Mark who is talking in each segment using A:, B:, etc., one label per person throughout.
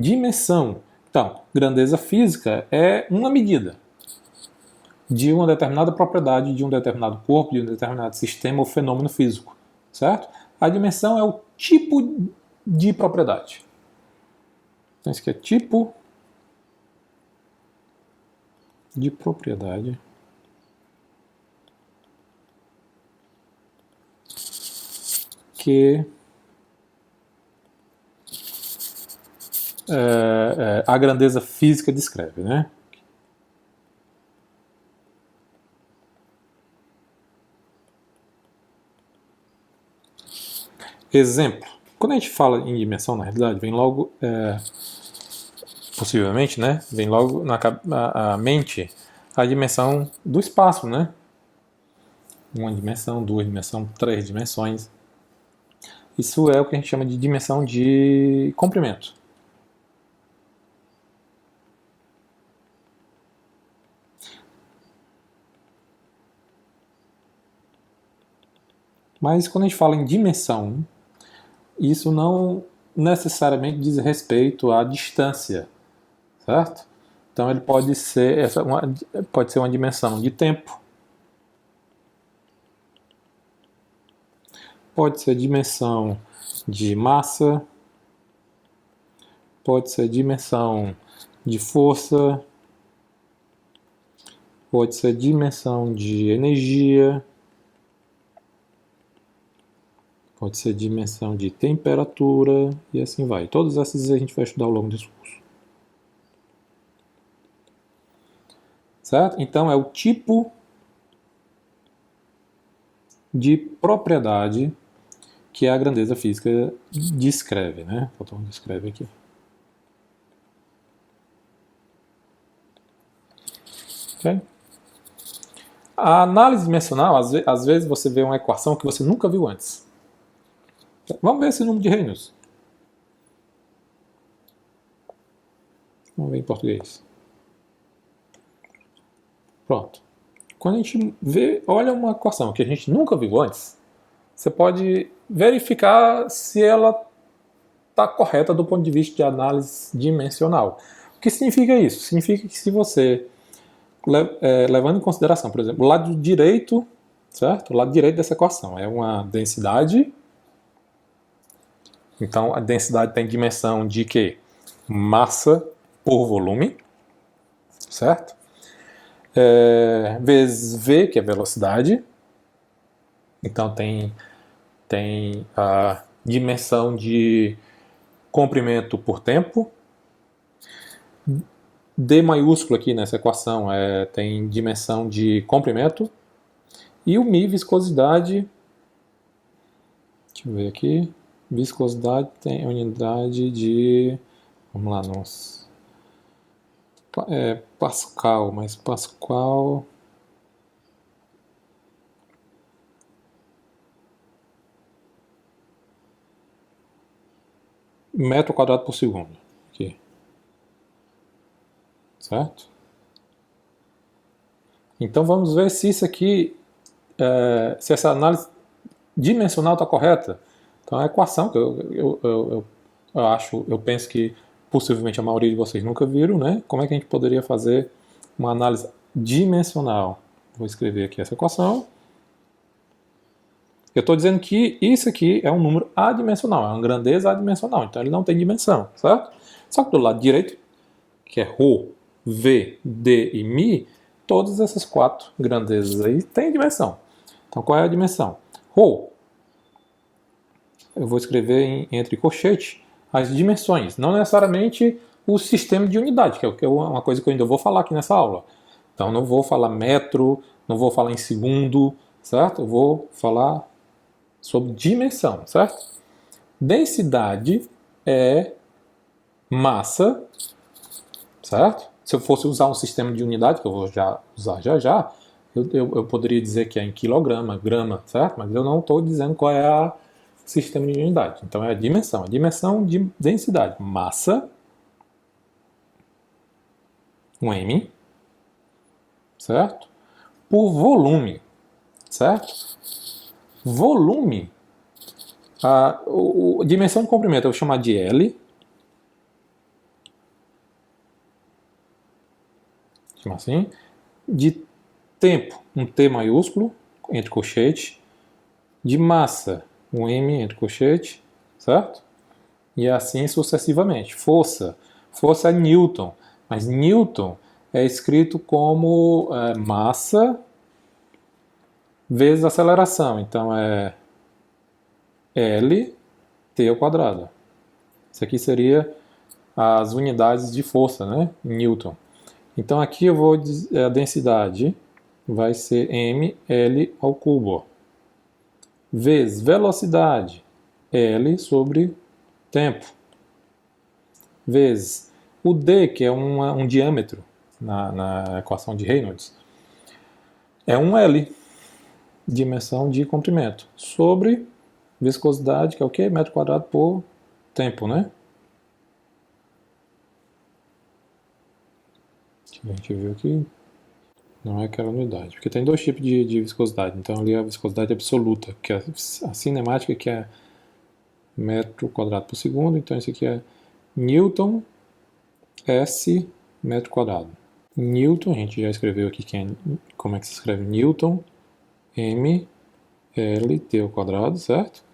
A: Dimensão. Então, grandeza física é uma medida de uma determinada propriedade, de um determinado corpo, de um determinado sistema ou fenômeno físico, certo? A dimensão é o tipo de propriedade. Então, isso aqui é tipo de propriedade que a grandeza física descreve, né? Exemplo. Quando a gente fala em dimensão, na realidade, vem logo, possivelmente, né? Vem logo na mente a dimensão do espaço, né? Uma dimensão, duas dimensões, três dimensões. Isso é o que a gente chama de dimensão de comprimento. Mas quando a gente fala em dimensão, isso não necessariamente diz respeito à distância, certo? Então ele pode ser uma dimensão de tempo, pode ser dimensão de massa, pode ser dimensão de força, pode ser dimensão de energia, pode ser dimensão de temperatura e assim vai. Todas essas a gente vai estudar ao longo desse curso. Certo? Então é o tipo de propriedade que a grandeza física descreve, né? Faltou um descreve aqui. Okay? A análise dimensional, às vezes você vê uma equação que você nunca viu antes. Vamos ver esse número de reinos. Vamos ver em português. Pronto. Quando a gente olha uma equação que a gente nunca viu antes, você pode verificar se ela está correta do ponto de vista de análise dimensional. O que significa isso? Significa que se você, levando em consideração, por exemplo, o lado direito, certo? O lado direito dessa equação é uma densidade. Então, a densidade tem dimensão de quê? Massa por volume, certo? Vezes v, que é velocidade. Então, tem a dimensão de comprimento por tempo. D maiúsculo aqui nessa equação tem dimensão de comprimento. E o μ, viscosidade. Deixa eu ver aqui. Viscosidade tem unidade de. Vamos lá, nossa. Pascal, mas Pascal. Metro quadrado por segundo. Aqui. Certo? Então vamos ver se isso aqui, se essa análise dimensional está correta. Então a equação que eu penso que possivelmente a maioria de vocês nunca viram, né? Como é que a gente poderia fazer uma análise dimensional? Vou escrever aqui essa equação. Eu estou dizendo que isso aqui é um número adimensional, é uma grandeza adimensional, então ele não tem dimensão, certo? Só que do lado direito, que é ρ, v, d e μ, todas essas quatro grandezas aí têm dimensão. Então qual é a dimensão? ρ, eu vou escrever entre colchete as dimensões, não necessariamente o sistema de unidade, que é uma coisa que eu ainda vou falar aqui nessa aula. Então não vou falar metro, não vou falar em segundo, certo? Eu vou falar sobre dimensão, certo? Densidade é massa, certo? Se eu fosse usar um sistema de unidade, que eu vou usar já, eu poderia dizer que é em quilograma, grama, certo? Mas eu não estou dizendo qual é o sistema de unidade. Então é a dimensão de densidade. Massa, um M, certo? Por volume, certo? Volume, a dimensão de comprimento eu vou chamar de L, chama assim, de tempo, um T maiúsculo, entre colchete, de massa, um M entre colchete, certo? E assim sucessivamente. Força, força é Newton, mas Newton é escrito como massa vezes aceleração, então é L T ao quadrado. Isso aqui seria as unidades de força, né? Newton. Então aqui eu vou a densidade vai ser mL ao cubo, vezes velocidade, L sobre tempo, vezes o D, que é um diâmetro na equação de Reynolds, é um L, dimensão de comprimento, sobre viscosidade, que é o quê? Metro quadrado por tempo, né? A gente viu aqui, não é aquela unidade, porque tem dois tipos de viscosidade. Então ali é a viscosidade absoluta, que é a cinemática, que é metro quadrado por segundo. Então isso aqui é Newton S metro quadrado. Newton, a gente já escreveu aqui como é que se escreve Newton, M L T ao quadrado, certo?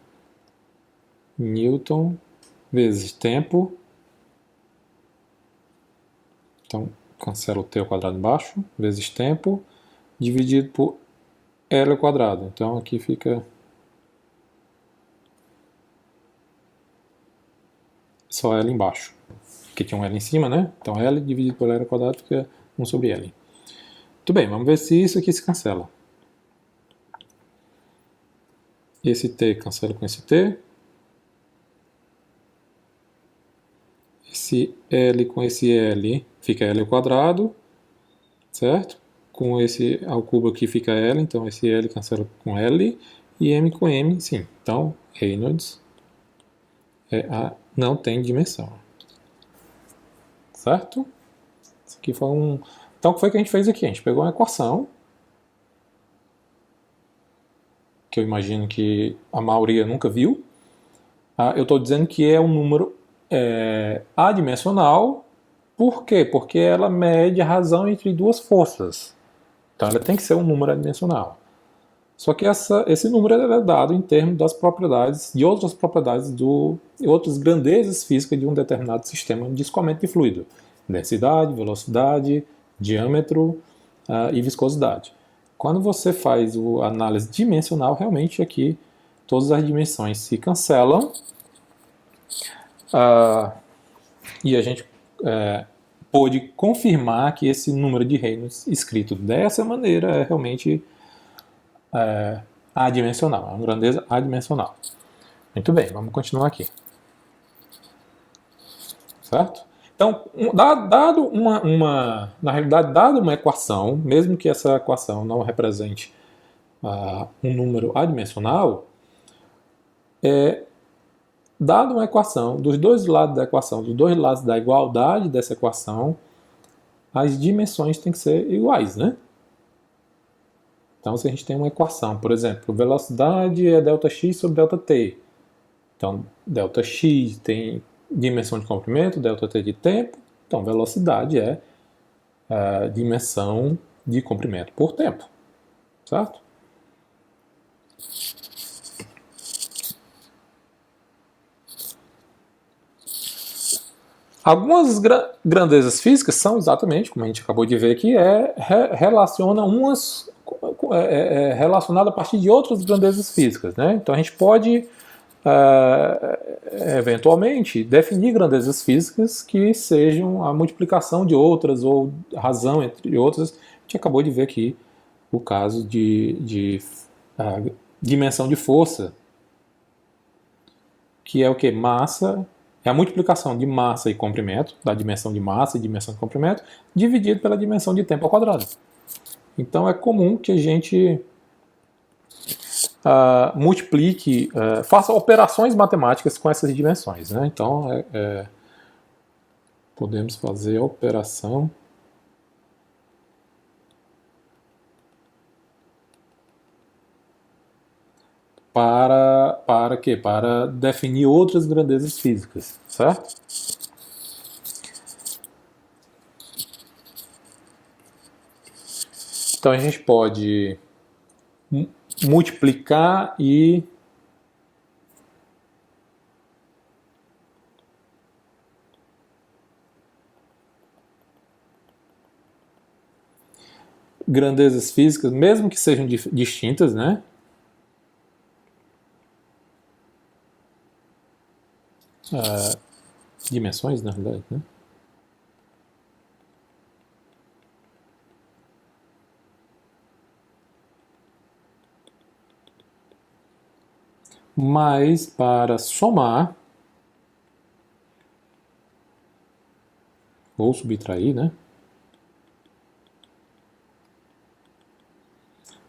A: Newton vezes tempo. Então cancela o T ao quadrado embaixo, vezes tempo, dividido por L ao quadrado. Então aqui fica só L embaixo, porque tinha um L em cima, né? Então L dividido por L ao quadrado fica 1 sobre L. Muito bem, vamos ver se isso aqui se cancela. Esse T cancela com esse T. Esse L com esse L fica L ao quadrado, certo? Com esse ao cubo aqui fica L, então esse L cancela com L. E M com M, sim. Então, Reynolds não tem dimensão. Certo? Isso aqui foi um... Então, o que foi que a gente fez aqui? A gente pegou uma equação, que eu imagino que a maioria nunca viu. Eu estou dizendo que é um número adimensional. Por quê? Porque ela mede a razão entre duas forças. Então, ela tem que ser um número adimensional. Só que esse número é dado em termos das propriedades, de outras propriedades, outras grandezas físicas de um determinado sistema de escoamento de fluido. Densidade, velocidade, diâmetro e viscosidade. Quando você faz a análise dimensional, realmente aqui todas as dimensões se cancelam e a gente pôde confirmar que esse número de Reynolds escrito dessa maneira é realmente adimensional, é uma grandeza adimensional. Muito bem, vamos continuar aqui. Certo? Então, na realidade, dado uma equação, mesmo que essa equação não represente um número adimensional, dado uma equação, dos dois lados da equação, dos dois lados da igualdade dessa equação, as dimensões têm que ser iguais, né? Então, se a gente tem uma equação, por exemplo, velocidade é ΔX sobre ΔT. Então, ΔX tem dimensão de comprimento, ΔT de tempo. Então, velocidade é a dimensão de comprimento por tempo. Certo? Algumas grandezas físicas são exatamente, como a gente acabou de ver aqui, relacionada a partir de outras grandezas físicas. Né? Então a gente pode, eventualmente, definir grandezas físicas que sejam a multiplicação de outras ou razão entre outras. A gente acabou de ver aqui o caso de dimensão de força, que é o que? Massa. É a multiplicação de massa e comprimento, da dimensão de massa e dimensão de comprimento, dividido pela dimensão de tempo ao quadrado. Então é comum que a gente multiplique, faça operações matemáticas com essas dimensões. Né? Então podemos fazer a operação para quê? Para definir outras grandezas físicas, certo? Então a gente pode multiplicar e grandezas físicas, mesmo que sejam distintas, né? Dimensões, na verdade, né? Mas para somar ou subtrair, né?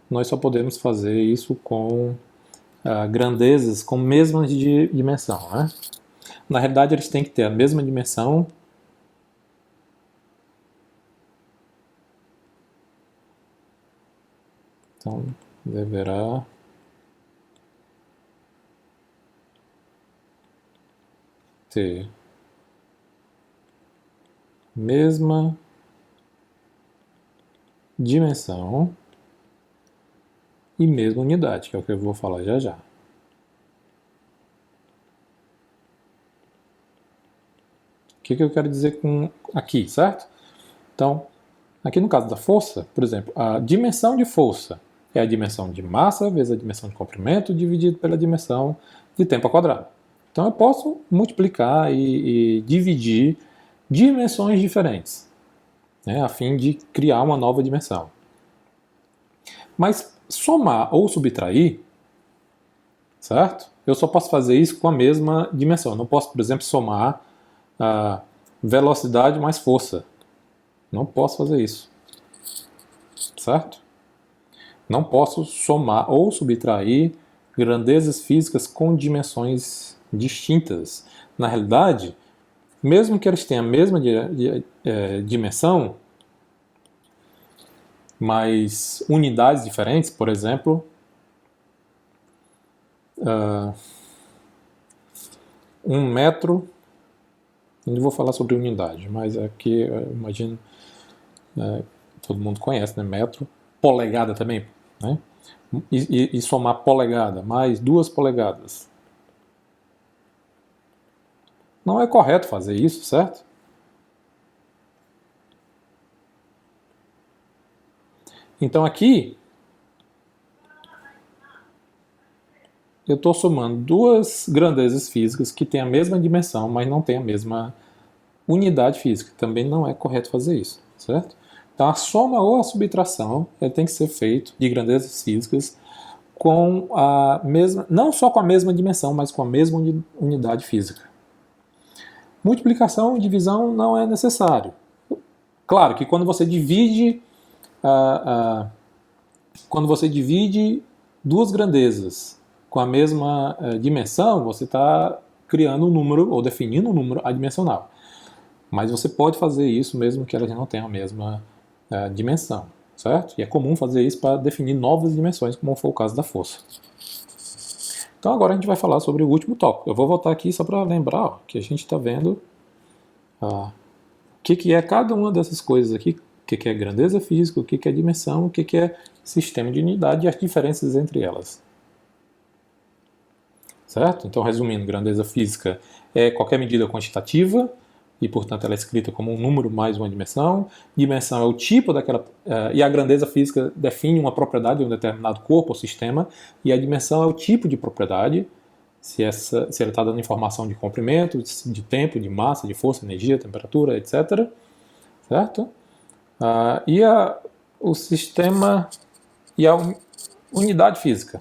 A: Nós só podemos fazer isso com grandezas com mesma dimensão, né? Na realidade, eles têm que ter a mesma dimensão. Então, deverá ter mesma dimensão e mesma unidade, que é o que eu vou falar já já. O que eu quero dizer com aqui, certo? Então, aqui no caso da força, por exemplo, a dimensão de força é a dimensão de massa vezes a dimensão de comprimento dividido pela dimensão de tempo ao quadrado. Então eu posso multiplicar e dividir dimensões diferentes, né, a fim de criar uma nova dimensão. Mas somar ou subtrair, certo? Eu só posso fazer isso com a mesma dimensão. Eu não posso, por exemplo, somar a velocidade mais força. Não posso fazer isso, certo? Não posso somar ou subtrair grandezas físicas com dimensões distintas. Na realidade, mesmo que eles tenham a mesma dimensão, mas unidades diferentes, por exemplo, 1 metro, eu não vou falar sobre unidade, mas aqui eu imagino, todo mundo conhece, né? Metro, polegada também, né? E somar polegada mais 2 polegadas. Não é correto fazer isso, certo? Então aqui eu estou somando duas grandezas físicas que têm a mesma dimensão, mas não têm a mesma unidade física. Também não é correto fazer isso, certo? Então a soma ou a subtração tem que ser feito de grandezas físicas com a mesma, não só com a mesma dimensão, mas com a mesma unidade física. Multiplicação e divisão não é necessário. Claro que quando você divide duas grandezas com a mesma dimensão, você está criando um número ou definindo um número adimensional. Mas você pode fazer isso mesmo que elas não tenham a mesma dimensão, certo? E é comum fazer isso para definir novas dimensões, como foi o caso da força. Então agora a gente vai falar sobre o último tópico. Eu vou voltar aqui só para lembrar que a gente está vendo o que é cada uma dessas coisas aqui, o que é grandeza física, o que é dimensão, o que é sistema de unidade e as diferenças entre elas. Certo? Então, resumindo, grandeza física é qualquer medida quantitativa e, portanto, ela é escrita como um número mais uma dimensão. Dimensão é o tipo daquela... e a grandeza física define uma propriedade de um determinado corpo ou sistema, e a dimensão é o tipo de propriedade, se ela está dando informação de comprimento, de tempo, de massa, de força, energia, temperatura, etc. Certo? E o sistema e a unidade física.